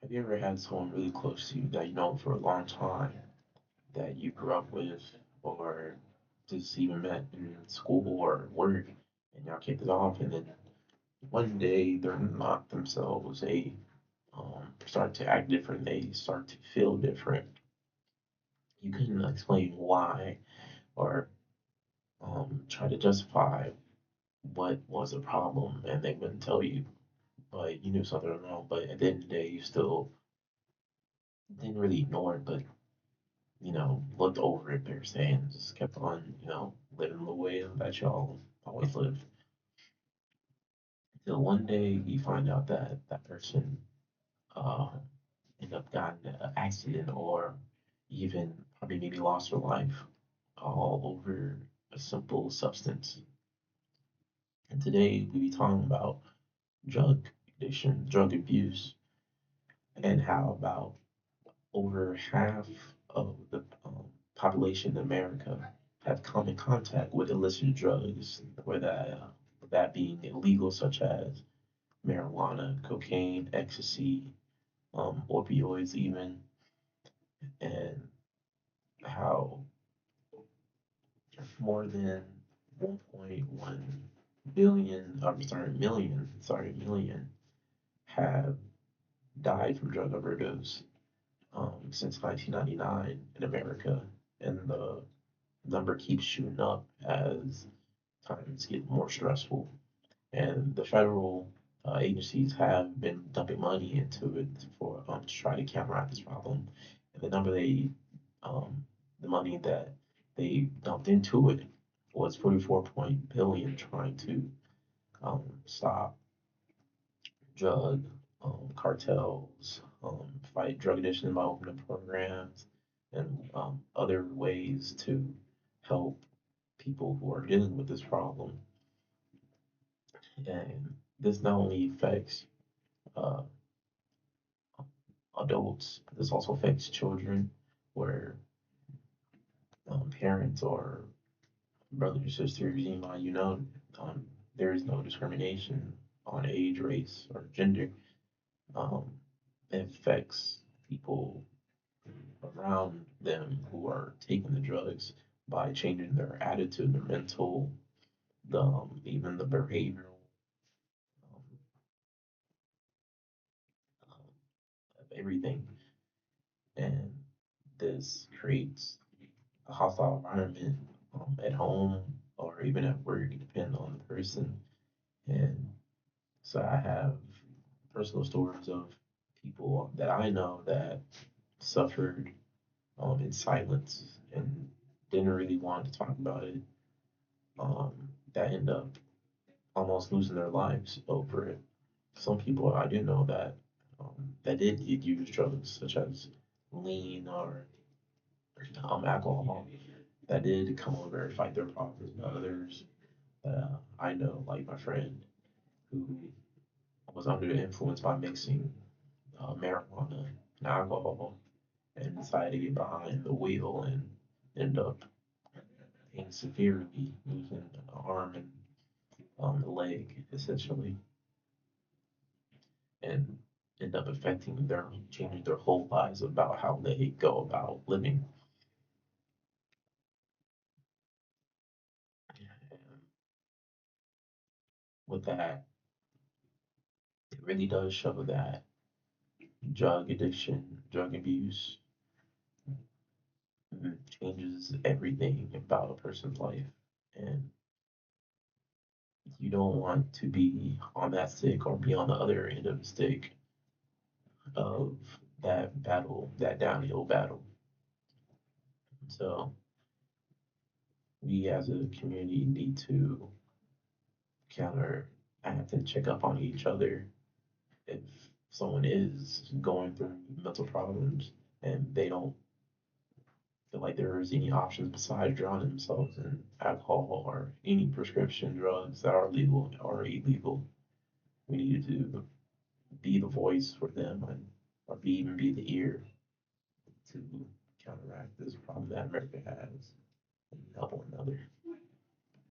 Have you ever had someone really close to you that you know for a long time that you grew up with or just even met in school or work and y'all kicked it off and then one day they're not themselves, they start to act different, they start to feel different. You couldn't explain why or try to justify what was the problem and they wouldn't tell you, but you knew something was wrong, but at the end of the day you still didn't really ignore it, but looked over it per se and just kept on, living the way that y'all always lived. Till one day you find out that that person uh, ended up got in an accident or even probably maybe lost their life all over a simple substance. And today we be talking about drug addiction, drug abuse, and how about over half of the population in America have come in contact with illicit drugs, that being illegal, such as marijuana, cocaine, ecstasy, opioids, even, and how more than 1.1 billion, I'm sorry, million have died from drug overdose since 1999 in America, and the number keeps shooting up as times get more stressful. And the federal agencies have been dumping money into it for to try to counteract this problem. And um, the money that they dumped into it was 44 point billion trying to stop drug cartels, fight drug addiction by opening programs, and other ways to help people who are dealing with this problem. And this not only affects uh, adults, this also affects children, where parents or brothers or sisters, um, there is no discrimination on age, race, or gender. Um, it affects people around them who are taking the drugs by changing their attitude, their mental, even the behavioral um, of everything. And this creates a hostile environment at home or even at work, depending on the person. And so I have personal stories of people that I know that suffered in silence and didn't really want to talk about it, um, that end up almost losing their lives over it. Some people I do know that did use drugs such as lean or alcohol that did come over and fight their problems. But others that I know, like my friend who was under the influence by mixing marijuana and alcohol and decided to get behind the wheel and end up being severely losing an arm and the leg essentially, and end up affecting changing their whole lives about how they go about living. And with that, it really does show that drug addiction, drug abuse changes everything about a person's life. And you don't want to be on that stick or be on the other end of the stick of that battle, that downhill battle. So we as a community need to counteract and check up on each other if someone is going through mental problems and they don't feel like there's any options besides drowning themselves in alcohol or any prescription drugs that are legal or illegal. We need to be the voice for them and or even be the ear to counteract this problem that America has and help one another.